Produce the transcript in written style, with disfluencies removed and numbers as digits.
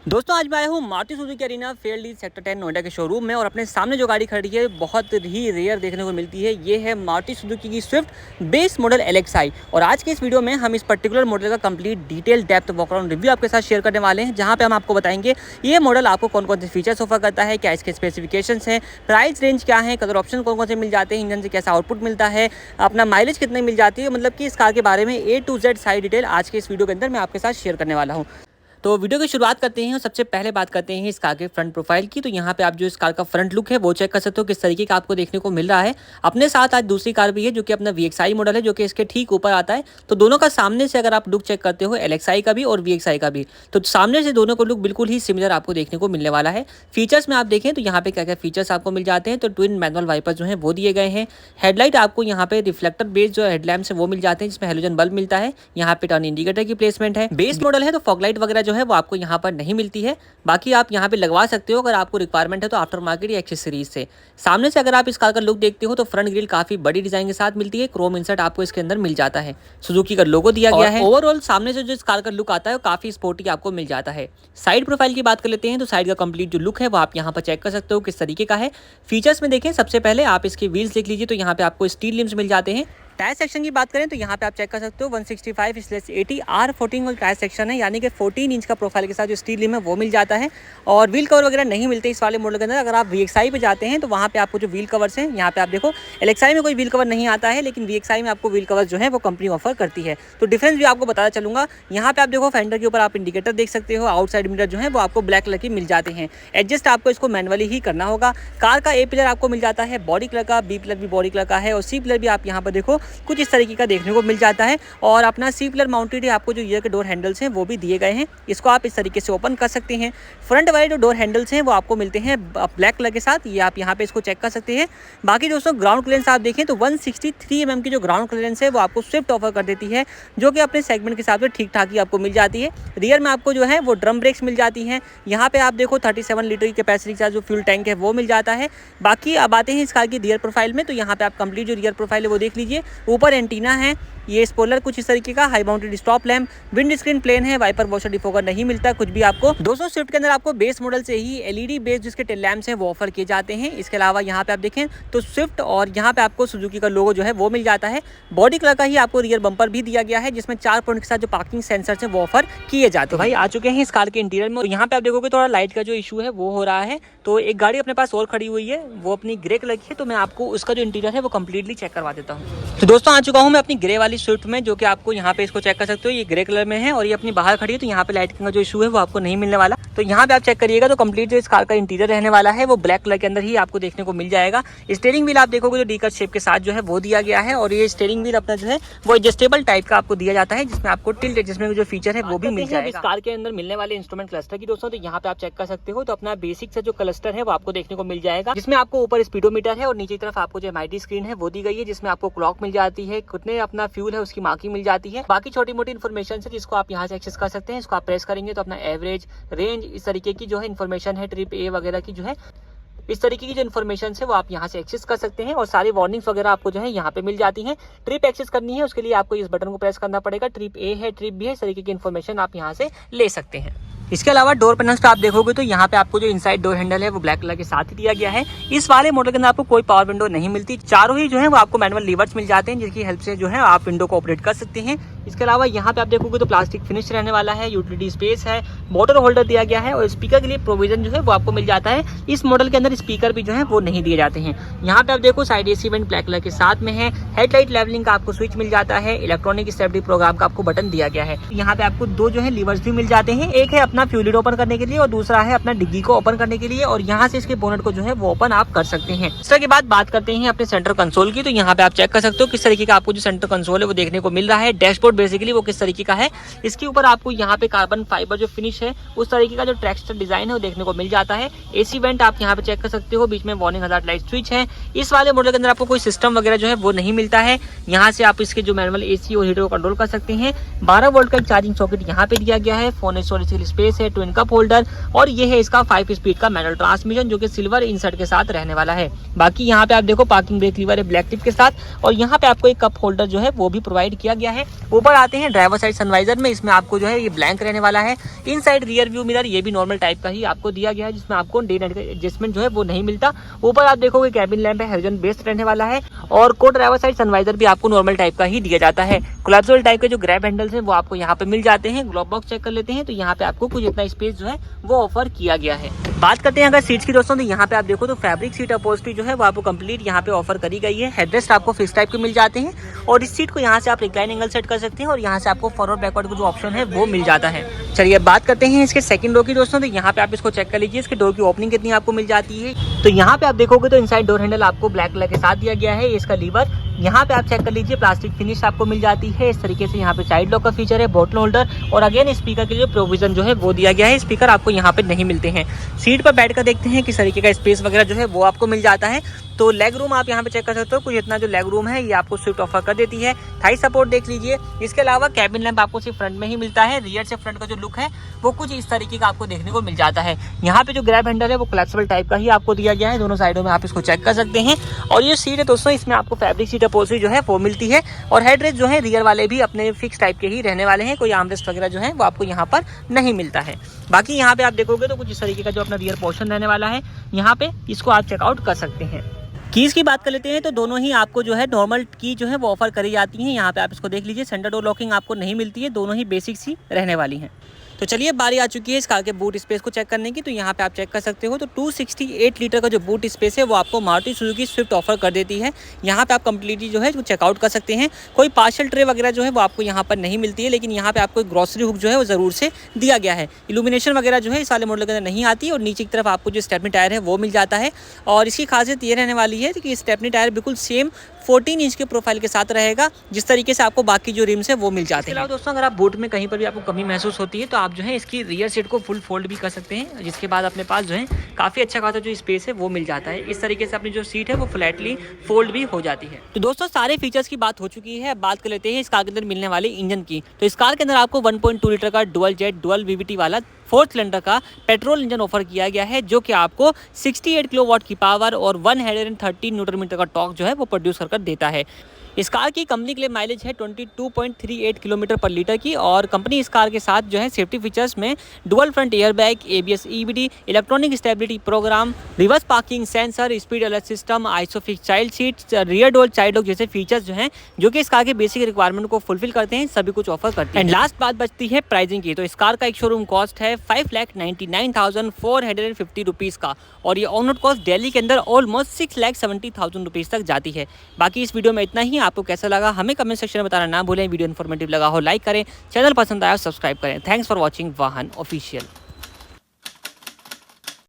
दोस्तों आज मैं आया हूँ Maruti Suzuki Arena field sector 10 Noida के शोरूम में और अपने सामने जो गाड़ी खड़ी है बहुत ही रेयर देखने को मिलती है। ये है मारुति सुजुकी की स्विफ्ट बेस मॉडल LXi। और आज के इस वीडियो में हम इस पर्टिकुलर मॉडल का कंप्लीट डिटेल डेप्थ वॉकअराउंड रिव्यू आपके साथ शेयर करने वाले हैं, जहाँ पे हम आपको बताएंगे ये मॉडल आपको कौन कौन से फीचर्स ऑफर करता है, क्या इसके स्पेसिफिकेशंस हैं, प्राइस रेंज क्या है, कलर ऑप्शन कौन कौन से मिल जाते हैं, इंजन से कैसा आउटपुट मिलता है, अपना माइलेज कितने मिल जाती है, मतलब कि इस कार के बारे में A to Z सारी डिटेल आज के इस वीडियो के अंदर मैं आपके साथ शेयर करने वाला हूँ। तो वीडियो की शुरुआत करते हैं और सबसे पहले बात करते हैं इस कार के फ्रंट प्रोफाइल की। तो यहाँ पे आप जो इस कार का फ्रंट लुक है वो चेक कर सकते हो किस तरीके का आपको देखने को मिल रहा है। अपने साथ आज दूसरी कार भी है जो कि अपना VXi मॉडल है, जो कि इसके ठीक ऊपर आता है। तो दोनों का सामने से अगर आप लुक चेक करते हो LXi का भी और VXi का भी, तो सामने से दोनों को लुक बिल्कुल ही सिमिलर आपको देखने को मिलने वाला है। फीचर्स में आप देखें तो यहाँ पे क्या क्या फीचर्स आपको मिल जाते हैं। तो ट्विन मैनुअल वाइपर जो है वो दिए गए हैं। हेडलाइट आपको यहाँ पे रिफ्लेक्टर बेस्ड जो हेडलैम्प है वो मिल जाते हैं, जिसमें हेलोजन बल्ब मिलता है। यहाँ पे टर्न इंडिकेटर की प्लेसमेंट है। बेस मॉडल है तो फॉगलाइट वगैरह जो है वो आपको यहाँ नहीं मिलती है, बाकी आप यहाँ पे लगवा सकते हो अगर आपको रिक्वायरमेंट है तो आफ्टर मार्केट या एक्सेसरीज से। सामने से अगर आप इस कार का लुक देखते हो तो फ्रंट ग्रिल काफी बड़ी डिजाइन के साथ मिलती है। क्रोम इंसर्ट आपको इसके अंदर मिल जाता है, सुजुकी का लोगो दिया गया है। ओवरऑल सामने से जो इस कार का लुक आता है वो काफी स्पोर्टी आपको मिल जाता है। साइड प्रोफाइल की बात कर लेते हैं तो साइड का कंप्लीट जो लुक है वो आप यहाँ पर चेक कर सकते हो किस तरीके का है। फीचर्स में देखें सबसे पहले आप इसके व्हील्स देख लीजिए, तो यहाँ पे आपको स्टील लिम्स मिल जाते हैं। टायर सेक्शन की बात करें तो यहाँ पे आप चेक कर सकते हो 165/80 R14 टायर सेक्शन है, यानी कि 14 इंच का प्रोफाइल के साथ जो स्टील लिम है वो मिल जाता है। और व्हील कवर वगैरह नहीं मिलते इस वाले मॉडल के अंदर। अगर आप VXi पे जाते हैं तो वहाँ पे आपको जो व्हील कवर्स हैं, यहाँ पे आप देखो LXi में कोई व्हील कवर नहीं आता है, लेकिन VXi में आपको व्हील कवर जो है वो कंपनी ऑफर करती है। तो डिफरेंस भी आपको बताता चलूंगा। यहाँ पे आप देखो फेंडर के ऊपर आप इंडिकेटर देख सकते हो। आउटसाइड मिरर जो है वो आपको ब्लैक कलर की मिल जाते हैं। एडजस्ट आपको इसको मैनुअली ही करना होगा। कार का A पिलर आपको मिल जाता है बॉडी कलर का, B पिलर भी बॉडी कलर का है और C पिलर भी आप यहाँ पर देखो कुछ इस तरीके का देखने को मिल जाता है। और अपना C पिलर माउंटेड है, आपको जो ईयर के डोर हैंडल्स हैं वो भी दिए गए हैं। इसको आप इस तरीके से ओपन कर सकते हैं। फ्रंट वाले जो डोर हैंडल्स हैं वो आपको मिलते हैं ब्लैक कलर के साथ, ये आप यहाँ पे इसको चेक कर सकते हैं। बाकी दोस्तों ग्राउंड क्लियरेंस आप देखें तो 163 mm की जो ग्राउंड क्लियरेंस है वो आपको स्विफ्ट ऑफर कर देती है, जो कि अपने सेगमेंट के हिसाब से ठीक ठाक ही आपको मिल जाती है। रियर में आपको जो है वो ड्रम ब्रेक्स मिल जाती हैं। यहाँ पे आप देखो 37 लीटर की कैपेसिटी के साथ जो फ्यूल टैंक है वो मिल जाता है। बाकी अब आते हैं इस कार की रियर प्रोफाइल में, तो यहाँ पे आप कंप्लीट जो रियर प्रोफाइल है वो देख लीजिए। ऊपर एंटीना है, ये स्पॉइलर कुछ इस तरीके का, high mounted stop lamp, windscreen plain है, वाइपर वॉशर डिफोगर नहीं मिलता कुछ भी आपको। 200 स्विफ्ट के अंदर आपको बेस मॉडल से ही LED बेस्ड जिसके टेल लैम्प्स हैं वो ऑफर किए जाते हैं। इसके अलावा यहाँ पे आप देखें तो स्विफ्ट और यहाँ पे आपको सुजुकी का लोगो जो है वो मिल जाता है। बॉडी कलर का ही आपको रियर बम्पर भी दिया गया है, जिसमें 4 पॉइंट के साथ जो पार्किंग सेंसर्स हैं वो ऑफर किए जाते हैं। भाई आ चुके हैं इस कार के इंटीरियर में और यहाँ पे आप देखोगे थोड़ा लाइट का जो इशू है वो हो रहा है। तो एक गाड़ी अपने पास और खड़ी हुई है, वो अपनी ग्रे कलर की है, तो मैं आपको उसका जो इंटीरियर है वो कम्प्लीटली चेक करवा देता हूँ। तो दोस्तों आ चुका हूँ मैं अपनी ग्रे वाली स्विफ्ट में, जो कि आपको यहाँ पे इसको चेक कर सकते हो, ये ग्रे कलर में है और ये अपनी बाहर खड़ी है। तो यहाँ पे लाइटिंग का जो इशू है वो आपको नहीं मिलने वाला। तो यहाँ पे आप चेक करिएगा तो कंप्लीट जो इस कार का इंटीरियर रहने वाला है वो ब्लैक कलर के अंदर ही आपको देखने को मिल जाएगा। स्टीयरिंग व्हील आप देखोगे जो डी-कट शेप के साथ जो है वो दिया गया है और ये स्टीयरिंग व्हील अपना जो है वो एडजस्टेबल टाइप का आपको दिया जाता है, जिसमें आपको टिल्ट एडजस्टमेंट जो फीचर है वो भी मिल जाएगा। इस कार के अंदर मिलने वाले इंस्ट्रूमेंट क्लस्टर की दोस्तों, तो यहाँ पे आप चेक कर सकते हो। तो अपना बेसिक से जो क्लस्टर है वो आपको देखने को मिल जाएगा, जिसमें आपको ऊपर स्पीडोमीटर है और नीचे की तरफ आपको जो MID स्क्रीन है वो दी गई है, जिसमें आपको क्लॉक मिल जाती है, कितने अपना फ्यूल है उसकी मार्किंग मिल जाती है। बाकी छोटी मोटी इन्फॉर्मेशन है जिसको आप यहाँ से एक्सेस कर सकते हैं। इसको आप प्रेस करेंगे तो अपना एवरेज, रेंज, इस तरीके की जो है इन्फॉर्मेशन है, ट्रिप A वगैरह की जो है इस तरीके की जो इन्फॉर्मेशन है वो आप यहाँ से एक्सेस कर सकते हैं। और सारी वार्निंग्स वगैरह आपको जो है यहाँ पे मिल जाती हैं। ट्रिप एक्सेस करनी है उसके लिए आपको इस बटन को प्रेस करना पड़ेगा। ट्रिप A है, ट्रिप B है, इस तरीके की इन्फॉर्मेशन आप यहाँ से ले सकते हैं। इसके अलावा डोर पैनल्स पे आप देखोगे तो यहाँ पे आपको जो इनसाइड डोर हैंडल है वो ब्लैक कलर के साथ ही दिया गया है। इस वाले मॉडल के अंदर आपको कोई पावर विंडो नहीं मिलती, चारों ही जो है वो आपको मैनुअल लीवर्स मिल जाते हैं, जिसकी हेल्प से जो है आप विंडो को ऑपरेट कर सकते हैं। इसके अलावा यहाँ पे आप देखोगे तो प्लास्टिक फिनिश रहने वाला है, यूटिलिटी स्पेस है, वाटर होल्डर दिया गया है और स्पीकर के लिए प्रोविजन जो है वो आपको मिल जाता है। इस मॉडल के अंदर स्पीकर भी जो है वो नहीं दिए जाते हैं। यहाँ पे आप देखो side AC went black colour के साथ में है। हेडलाइट लेवलिंग का आपको स्विच मिल जाता है। इलेक्ट्रॉनिक स्टेबिलिटी प्रोग्राम का आपको बटन दिया गया है। यहाँ पे आपको दो जो है लीवर्स भी मिल जाते हैं, एक है अपना फ्यूल ओपन करने के लिए और दूसरा है अपना डिग्गी को ओपन करने के लिए। और यहाँ से इसके बोनट को जो है वो ओपन आप कर सकते हैं। इस तरह के बाद बात करते हैं अपने सेंटर कंसोल की, तो यहाँ पे आप चेक कर सकते हो किस तरीके का आपको जो सेंटर कंसोल है वो देखने को मिल रहा है। डैशबोर्ड बेसिकली वो किस तरीके का है, इसके ऊपर आपको यहाँ पे कार्बन फाइबर जो फिनिश है उस तरीके का जो टेक्सचर डिजाइन है वो देखने को मिल जाता है। AC वेंट आप यहाँ पे चेक कर सकते हो, बीच में वार्निंग हजार्ड लाइट स्विच है। इस वाले मॉडल के अंदर आपको कोई सिस्टम वगैरह जो है वो नहीं मिलता है। यहाँ से आप इसके जो मैनुअल AC और हीटर को कंट्रोल कर सकते हैं। 12 वोल्ट का एक चार्जिंग सॉकेट यहाँ पे दिया गया है। फोन स्टोरेज के लिए स्पेस स्पेस है, ट्विन कप होल्डर और ये है इसका 5 स्पीड का मैनुअल ट्रांसमिशन जो कि सिल्वर इंसर्ट के साथ रहने वाला है। बाकी यहाँ पे आप देखो पार्किंग ब्रेक लीवर है ब्लैक टिप के साथ और यहाँ पे आपको एक कप होल्डर जो है वो भी प्रोवाइड किया गया है। ऊपर आते हैं ड्राइवर साइड सनवाइजर में, इसमें आपको जो है ये ब्लैंक रहने वाला है। इन साइड रियर व्यू मिरर ये भी नॉर्मल टाइप का ही आपको दिया गया है, जिसमें आपको डे नाइट का एडजस्टमेंट जो है वो नहीं मिलता। ऊपर आप देखोगे कैबिन लैंप है हेलोजन बेस्ड रहने वाला है और को ड्राइवर साइड सनवाइजर भी आपको नॉर्मल टाइप का ही दिया जाता है। कोलैप्सिबल टाइप के जो ग्रैब हैंडल्स हैं वो आपको यहाँ पे मिल जाते हैं। ग्लोब बॉक्स चेक कर लेते हैं तो यहाँ पे आपको कुछ इतना स्पेस जो है वो ऑफर किया गया है। बात करते हैं अगर सीट्स की दोस्तों, तो यहाँ पे आप देखो तो फैब्रिक सीट अपहोल्स्ट्री जो है वो आपको कंप्लीट यहाँ पे ऑफर करी गई है। हेडरेस्ट आपको फिक्स टाइप के मिल जाते हैं और इस सीट को यहाँ से आप रिक्लाइन एंगल सेट कर सकते हैं और यहाँ से आपको फॉरवर्ड बैकवर्ड का जो ऑप्शन है वो मिल जाता है। चलिए बात करते हैं इसके सेकंड रो की दोस्तों, तो यहाँ पे आप इसको चेक कर लीजिए इसके डोर की ओपनिंग कितनी आपको मिल जाती है। तो यहाँ पे आप देखोगे तो इनसाइड डोर हैंडल आपको ब्लैक कलर के साथ दिया गया है। इसका लीवर यहाँ पे आप चेक कर लीजिए प्लास्टिक फिनिश आपको मिल जाती है। इस तरीके से यहाँ पे साइड लॉक का फीचर है, बोतल होल्डर और अगेन स्पीकर के लिए प्रोविजन जो है वो दिया गया है। स्पीकर आपको यहाँ पे नहीं मिलते हैं। सीट पर बैठ कर देखते हैं किस तरीके का स्पेस वगैरह जो है वो आपको मिल जाता है। तो लेग रूम आप यहाँ पे चेक कर सकते हो, कुछ इतना जो लेग रूम है ये आपको स्विफ्ट ऑफर कर देती है। थाई सपोर्ट देख लीजिए। इसके अलावा कैबिन लैंप आपको सिर्फ फ्रंट में ही मिलता है। रियर से फ्रंट का जो लुक है वो कुछ इस तरीके का आपको देखने को मिल जाता है। यहाँ पे जो ग्रैब हैंडल है वो कोलैप्सिबल टाइप का ही आपको दिया गया है। दोनों साइडों में आप इसको चेक कर सकते हैं। और ये सीट है दोस्तों, इसमें आपको फैब्रिक सीट अपहोल्स्ट्री जो है वो मिलती है और हेडरेस्ट जो है रियर वाले भी अपने फिक्स टाइप के ही रहने वाले हैं। कोई आर्मरेस्ट वगैरह जो है वो आपको यहाँ पर नहीं मिलता है। बाकी यहाँ पे आप देखोगे तो कुछ इस तरीके का जो अपना रियर पोर्शन रहने वाला है, यहाँ पे इसको आप चेकआउट कर सकते हैं। कीज की बात कर लेते हैं तो दोनों ही आपको जो है नॉर्मल की जो है वो ऑफर करी जाती हैं। यहाँ पे आप इसको देख लीजिए, सेंटर डोर लॉकिंग आपको नहीं मिलती है, दोनों ही बेसिक सी रहने वाली हैं। तो चलिए बारी आ चुकी है इस कार के बूट स्पेस को चेक करने की। तो यहाँ पे आप चेक कर सकते हो तो 268 लीटर का जो बूट स्पेस है वो आपको मारुति सुजुकी स्विफ्ट ऑफर कर देती है। यहाँ पे आप कंप्लीटली जो है वो चेकआउट कर सकते हैं। कोई पार्शल ट्रे वगैरह जो है वो आपको यहाँ पर नहीं मिलती है, लेकिन यहाँ पे आपको ग्रॉसरी हुक जो है वो ज़रूर से दिया गया है। इल्यूमिनेशन वगैरह जो है इस वाले मॉडल के अंदर नहीं आती और नीचे की तरफ आपको जो स्टेपनी टायर है वो मिल जाता है। और इसकी खासियत ये रहने वाली है कि स्टेपनी टायर बिल्कुल सेम 14 इंच के प्रोफाइल के साथ रहेगा, जिस तरीके से आपको बाकी जो रिम्स है वो मिल जाते हैं। दोस्तों अगर आप बूट में कहीं पर भी आपको कमी महसूस होती है तो आप जो है इसकी रियर सीट को फुल फोल्ड भी कर सकते हैं, जिसके बाद अपने पास जो है काफ़ी अच्छा खासा जो स्पेस है वो मिल जाता है। इस तरीके से अपनी जो सीट है वो फ्लैटली फोल्ड भी हो जाती है। तो दोस्तों सारे फीचर्स की बात हो चुकी है। अब बात कर लेते हैं इस कार के अंदर मिलने वाले इंजन की। तो इस कार के अंदर आपको 1.2 लीटर का डुअल जेट डुअल वीवीटी वाला 4th सिलेंडर का पेट्रोल इंजन ऑफर किया गया है, जो कि आपको 68 किलोवाट की पावर और 113 न्यूटन मीटर का टॉर्क जो है वो प्रोड्यूस कर देता है। इस कार की कंपनी के लिए माइलेज है 22.38 किलोमीटर पर लीटर की और कंपनी इस कार के साथ जो है सेफ्टी फीचर्स में dual front airbag, ABS EBD, electronic stability programme, reverse parking sensor, speed alert system, isofix child seat, rear door child lock जैसे फीचर्स जो हैं जो कि इस कार के बेसिक रिक्वायरमेंट को फुलफिल करते हैं, सभी कुछ ऑफर करते हैं। एंड लास्ट बात बचती है प्राइसिंग की। तो इस कार का एक शोरूम कॉस्ट है 5,99,450 रुपीज़ का और ये ऑन रोड कॉस्ट दिल्ली के अंदर ऑलमोस्ट 6,70,000 रुपीज़ तक जाती है। बाकी इस वीडियो में इतना ही। आपको कैसा लगा हमें कमेंट सेक्शन में बताना ना भूलें। वीडियो इन्फॉर्मेटिव लगा हो लाइक करें, चैनल पसंद आया सब्सक्राइब करें। थैंक्स फॉर वॉचिंग वाहन ऑफिशियल।